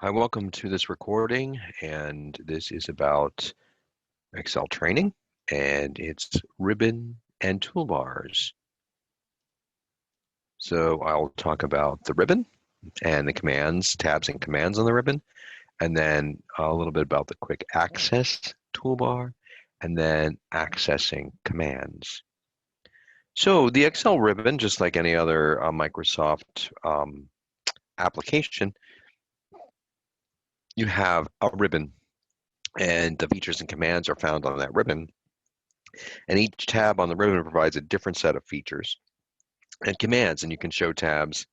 Hi, welcome to this recording, and this is about Excel training, and it's ribbon and toolbars. So I'll talk about the ribbon and the commands, tabs and commands on the ribbon, and then a little bit about the quick access toolbar, and then accessing commands. So the Excel ribbon, just like any other Microsoft application, you have a ribbon, and the features and commands are found on that ribbon. And each tab on the ribbon provides a different set of features and commands, and you can show tabs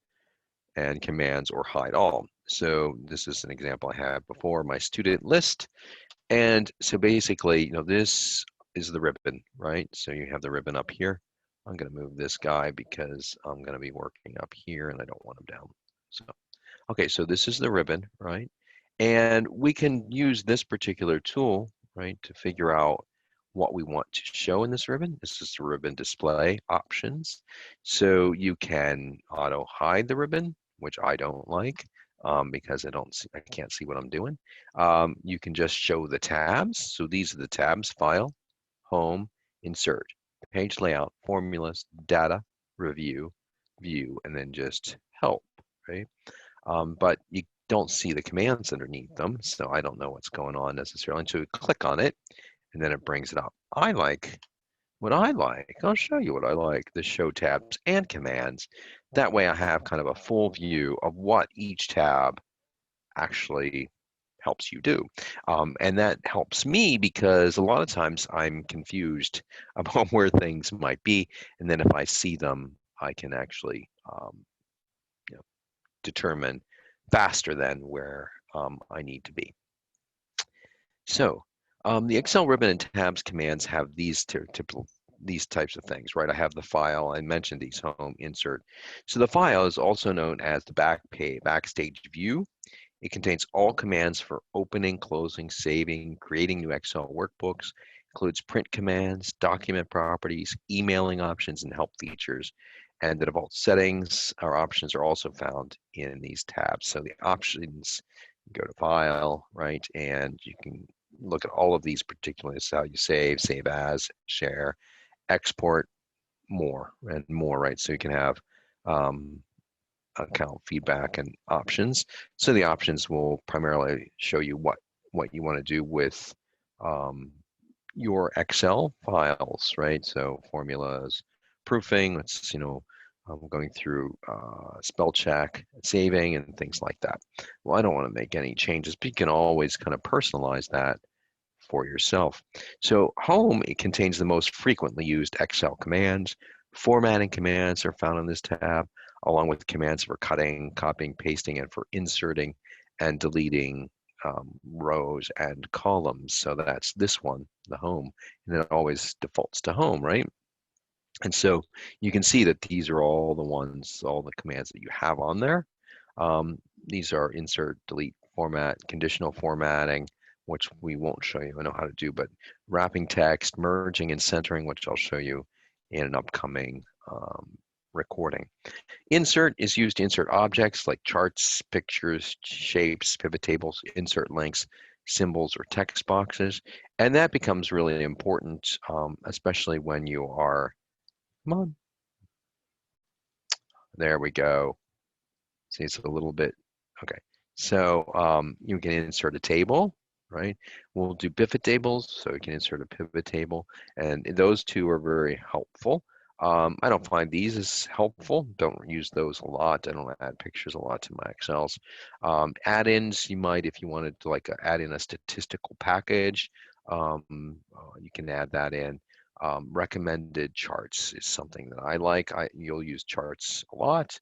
and commands or hide all. So this is an example I had before, my student list. And so basically, this is the ribbon, right? So you have the ribbon up here. I'm going to move this guy because I'm going to be working up here and I don't want him down. So, okay, so this is the ribbon, right? And we can use this particular tool, right, to figure out what we want to show in this ribbon. This is the ribbon display options. So you can auto hide the ribbon, which I don't like because I can't see what I'm doing. You can just show the tabs. So these are the tabs: File, Home, Insert, Page Layout, Formulas, Data, Review, View, and then just Help, right? But you don't see the commands underneath them, so I don't know what's going on necessarily until you click on it, and then it brings it up. I'll show you what I like, the show tabs and commands. That way I have kind of a full view of what each tab actually helps you do. And that helps me because a lot of times I'm confused about where things might be, and then if I see them, I can actually determine faster than where I need to be. So the Excel ribbon and tabs commands have these types of things, right? I have the file. I mentioned these: home, insert. So the file is also known as the backstage view. It contains all commands for opening, closing, saving, creating new Excel workbooks, includes print commands, document properties, emailing options, and help features. And the default settings or options are also found in these tabs. So the options, go to File, right? And you can look at all of these particulars: how you save as, share, export, more, and more, right? So you can have account feedback and options. So the options will primarily show you what you want to do with your Excel files, right? So formulas, proofing, going through spell check, saving, and things like that. Well, I don't want to make any changes, but you can always kind of personalize that for yourself. So home, it contains the most frequently used Excel commands. Formatting commands are found in this tab, along with commands for cutting, copying, pasting, and for inserting and deleting rows and columns. So that's this one, the home, and it always defaults to home, right? And so you can see that these are all the commands that you have on there. These are insert, delete, format, conditional formatting, which we won't show you. I know how to do, but wrapping text, merging and centering, which I'll show you in an upcoming recording. Insert is used to insert objects like charts, pictures, shapes, pivot tables, insert links, symbols, or text boxes. And that becomes really important, especially when you are, come on, there we go. See, it's a little bit, okay. So you can insert a table, right? We'll do pivot tables, so you can insert a pivot table, and those two are very helpful. I don't find these as helpful. Don't use those a lot. I don't add pictures a lot to my Excels. Add-ins, you might, if you wanted to add in a statistical package, you can add that in. Recommended charts is something that I like. You'll use charts a lot.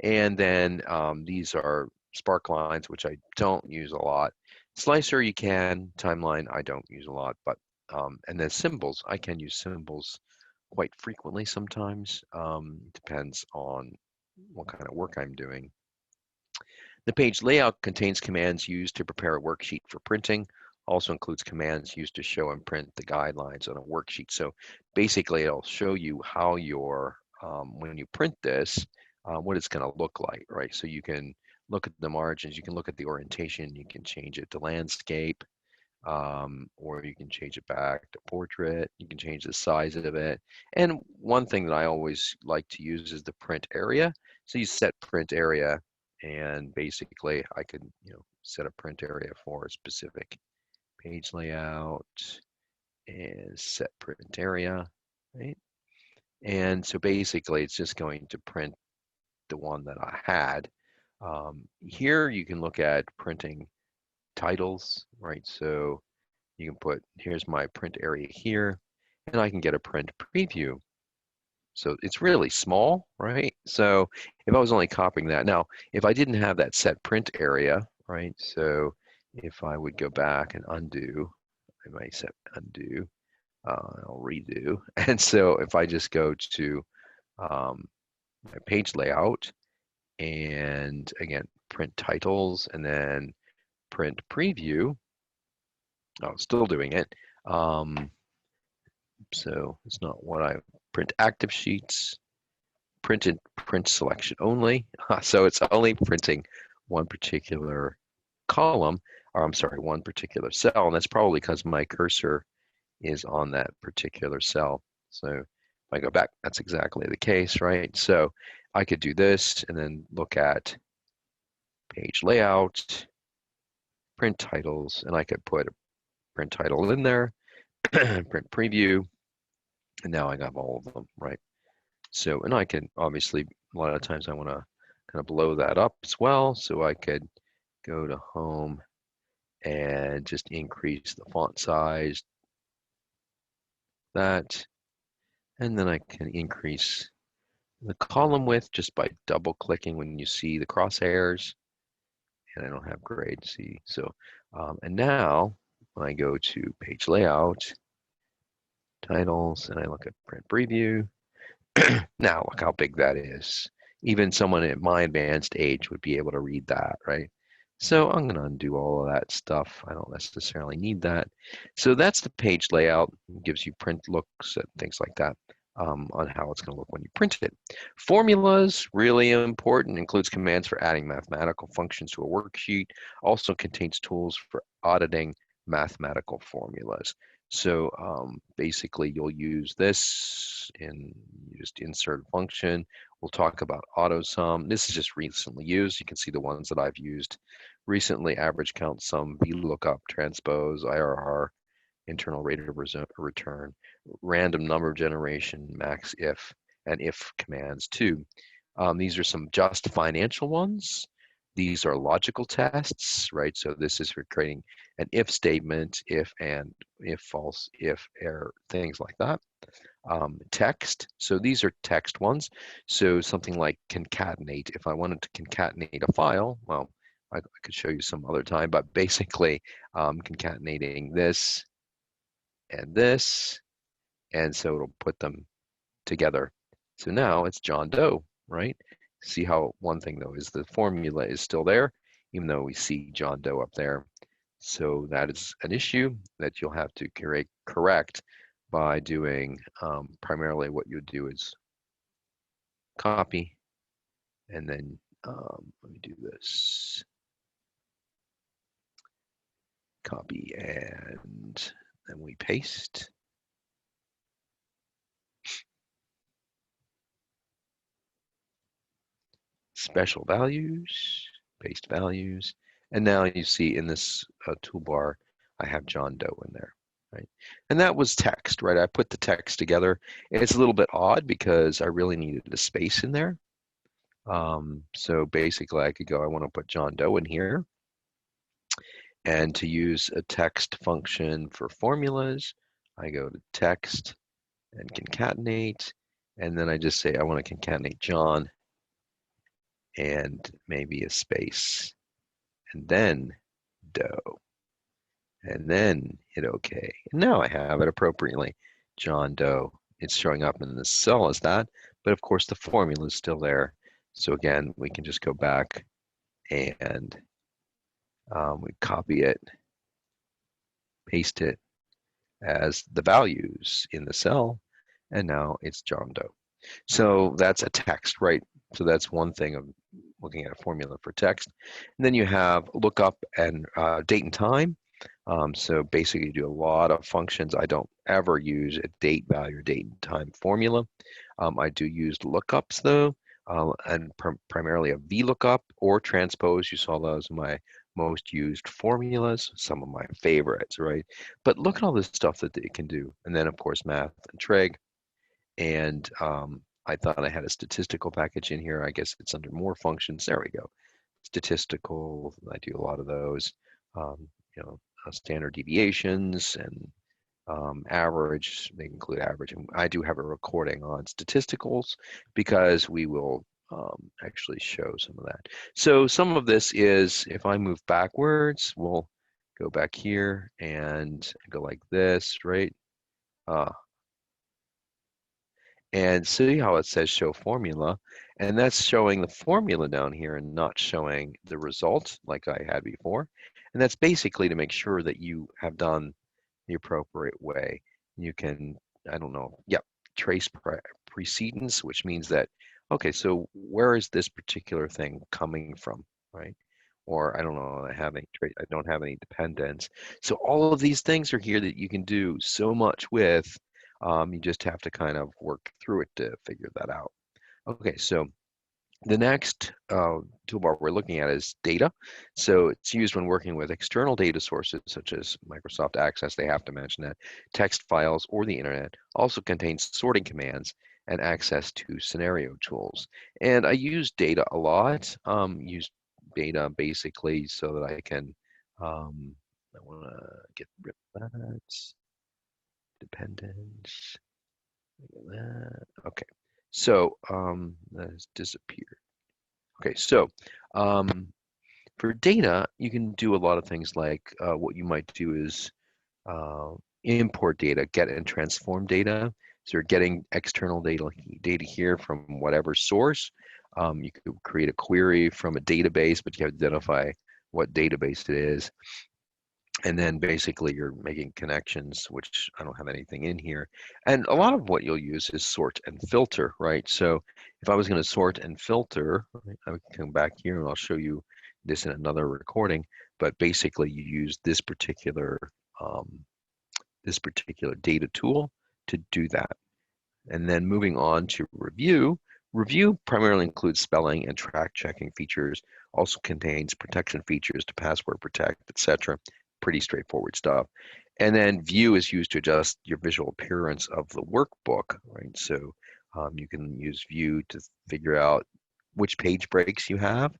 And then these are spark lines, which I don't use a lot. Slicer you can, timeline I don't use a lot, but and then symbols, I can use symbols quite frequently sometimes. Depends on what kind of work I'm doing. The page layout contains commands used to prepare a worksheet for printing. Also includes commands used to show and print the guidelines on a worksheet. So basically it'll show you how when you print this, what it's going to look like, right? So you can look at the margins, you can look at the orientation, you can change it to landscape, or you can change it back to portrait, you can change the size of it. And one thing that I always like to use is the print area. So you set print area, and basically I could, set a print area for a specific page layout and set print area, right? And so basically it's just going to print the one that I had. Here you can look at printing titles, right? So you can put, here's my print area here, and I can get a print preview. So it's really small, right? So if I was only copying that, now if I didn't have that set print area, right? So if I would go back and undo, I might set undo, I'll redo. And so if I just go to my page layout, and again, print titles, and then print preview, oh, still doing it. So it's not what I print active sheets, print selection only. So it's only printing one particular column, or I'm sorry, one particular cell. And that's probably because my cursor is on that particular cell. So if I go back, that's exactly the case, right? So I could do this and then look at page layout, print titles, and I could put a print title in there, print preview, and now I got all of them, right? So, and I can obviously, a lot of times I want to kind of blow that up as well. So I could go to home and just increase the font size, that, and then I can increase the column width just by double clicking when you see the crosshairs, and I don't have grade C. So, and now when I go to page layout, titles, and I look at print preview, now look how big that is. Even someone at my advanced age would be able to read that, right? So I'm going to undo all of that stuff. I don't necessarily need that. So that's the page layout. It gives you print looks and things like that on how it's going to look when you print it. Formulas, really important, includes commands for adding mathematical functions to a worksheet. Also contains tools for auditing mathematical formulas. So basically you'll use this and you just insert function. We'll talk about AutoSum. This is just recently used. You can see the ones that I've used recently: average count sum, VLOOKUP, transpose, IRR, internal rate of return, random number generation, max if, and if commands too. These are some just financial ones. These are logical tests, right? So this is for creating an if statement, if and, if false, if error, things like that. Text, so these are text ones. So something like concatenate. If I wanted to concatenate a file, well, I could show you some other time, but basically concatenating this, and so it'll put them together. So now it's John Doe, right? See how one thing though is the formula is still there, even though we see John Doe up there. So that is an issue that you'll have to correct by doing primarily what you do is copy, and then let me do this. Copy, and then we paste. Special values, paste values, and now you see in this toolbar, I have John Doe in there, right? And that was text, right? I put the text together. It's a little bit odd because I really needed a space in there. So basically I could go, I want to put John Doe in here. And to use a text function for formulas, I go to text and concatenate, and then I just say I want to concatenate John and maybe a space, and then Doe, and then hit OK. And now I have it appropriately. John Doe. It's showing up in the cell as that, but of course the formula is still there. So again, we can just go back and we copy it, paste it as the values in the cell, and now it's John Doe. So that's a text, right? So that's one thing of looking at a formula for text. And then you have lookup and date and time. So basically you do a lot of functions. I don't ever use a date value or date and time formula. I do use lookups though, and primarily a VLOOKUP or transpose. You saw those in my most used formulas, some of my favorites, right? But look at all this stuff that it can do. And then of course math and trig. And I thought I had a statistical package in here. I guess it's under more functions. There we go. Statistical, I do a lot of those. Um, you know, standard deviations and average. They include average. And I do have a recording on statisticals because we will actually show some of that. So some of this is, if I move backwards, we'll go back here and go like this, right? And see how it says show formula, and that's showing the formula down here and not showing the result like I had before. And that's basically to make sure that you have done the appropriate way. You can, I don't know, yep, trace precedence, which means that, okay, so where is this particular thing coming from, right? Or I don't know, I don't have any dependence. So all of these things are here that you can do so much with. You just have to kind of work through it to figure that out. Okay, so the next toolbar we're looking at is data. So it's used when working with external data sources such as Microsoft Access, they have to mention that, text files, or the internet. Also contains sorting commands and access to scenario tools. And I use data a lot. Use data basically so that I can, I want to get rid of that. Dependence. That. Okay, so that has disappeared. Okay, so um, for data, you can do a lot of things like what you might do is uh, import data, get and transform data. So you're getting external data here from whatever source. You could create a query from a database, but you have to identify what database it is. And then basically you're making connections, which I don't have anything in here. And a lot of what you'll use is sort and filter, right? So if I was going to sort and filter, right, I would come back here and I'll show you this in another recording. But basically you use um, this particular data tool to do that. And then moving on to review. Review primarily includes spelling and track checking features, also contains protection features to password protect, etc. Pretty straightforward stuff. And then view is used to adjust your visual appearance of the workbook, right? So you can use view to figure out which page breaks you have.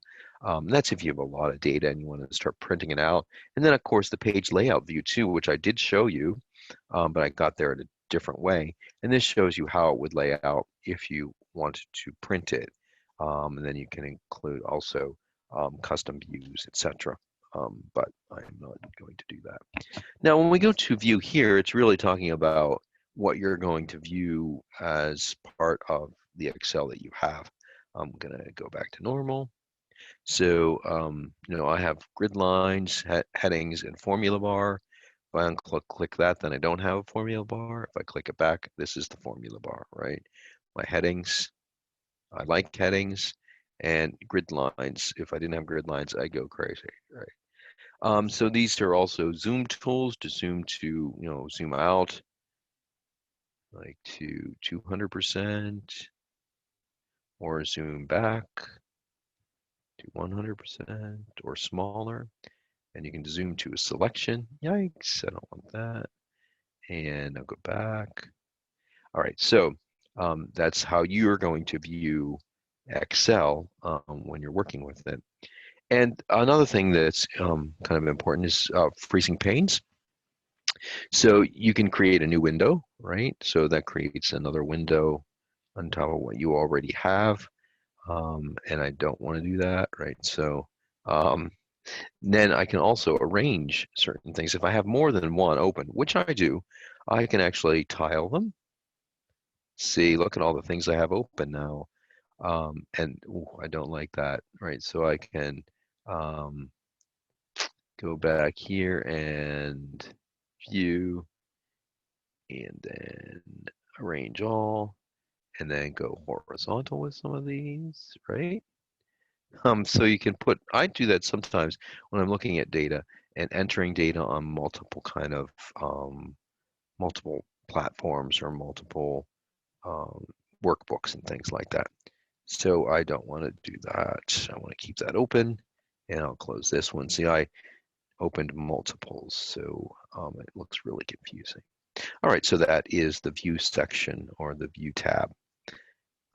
That's if you have a lot of data and you want to start printing it out. And then of course the page layout view too, which I did show you, but I got there in a different way. And this shows you how it would lay out if you wanted to print it. And then you can include also custom views, etc. But I'm not going to do that. Now, when we go to view here, it's really talking about what you're going to view as part of the Excel that you have. I'm going to go back to normal. So, I have grid lines, headings, and formula bar. If I click that, then I don't have a formula bar. If I click it back, this is the formula bar, right? My headings, I like headings, and grid lines. If I didn't have grid lines, I go crazy, right? So these are also zoom tools to zoom to, zoom out like to 200% or zoom back to 100% or smaller. And you can zoom to a selection. Yikes, I don't want that. And I'll go back. All right, so that's how you're going to view Excel when you're working with it. And another thing that's kind of important is freezing panes. So you can create a new window, right? So that creates another window on top of what you already have. And I don't want to do that, right? So then I can also arrange certain things. If I have more than one open, which I do, I can actually tile them. See, look at all the things I have open now. And ooh, I don't like that, right? So I can go back here and view and then arrange all and then go horizontal with some of these, right? So you can put, I do that sometimes when I'm looking at data and entering data on multiple kind of multiple platforms or multiple um, workbooks and things like that. So I don't want to do that. I want to keep that open and I'll close this one. See, I opened multiples, so it looks really confusing. All right, so that is the view section or the view tab.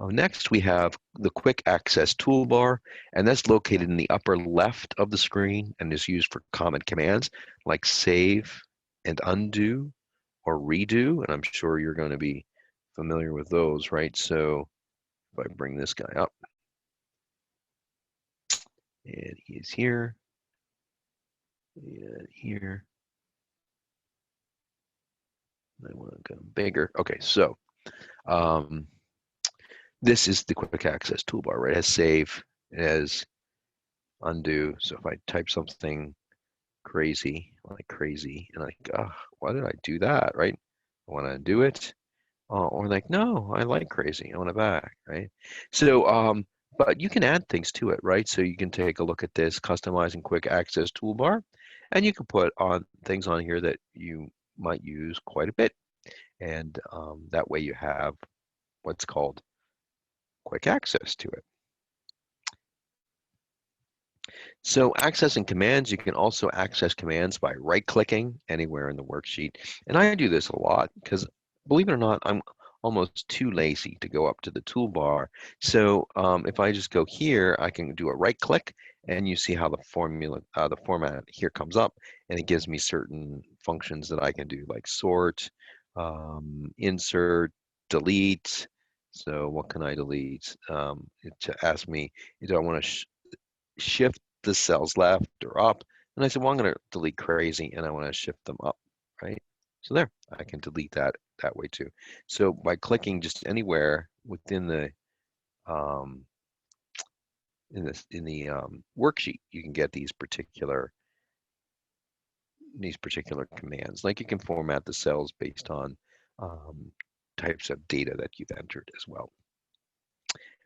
Next, we have the quick access toolbar, and that's located in the upper left of the screen and is used for common commands like save and undo or redo. And I'm sure you're going to be familiar with those, right? So if I bring this guy up, and he's here, and here, I want to go bigger. Okay, so um, this is the quick access toolbar, right? It has save, it has undo. So if I type something crazy, like crazy, and like, oh, why did I do that, right? I want to do it. Or like, no, I like crazy. I want it back, right? So, but you can add things to it, right? So you can take a look at this customizing quick access toolbar, and you can put on things on here that you might use quite a bit. And that way you have what's called quick access to it. So accessing commands, you can also access commands by right-clicking anywhere in the worksheet. And I do this a lot because, believe it or not, I'm almost too lazy to go up to the toolbar. So if I just go here, I can do a right-click, and you see how the format here comes up, and it gives me certain functions that I can do, like sort, insert, delete. So what can I delete? To ask me, do I want to shift the cells left or up. And I said, well, I'm going to delete crazy and I want to shift them up, right? So there, I can delete that way too. So by clicking just anywhere within the um, worksheet, you can get these particular commands. Like you can format the cells based on um, types of data that you've entered as well.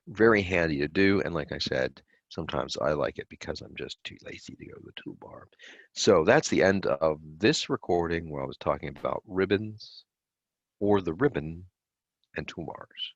Very handy to do, and like I said, sometimes I like it because I'm just too lazy to go to the toolbar. So that's the end of this recording where I was talking about ribbons or the ribbon and toolbars.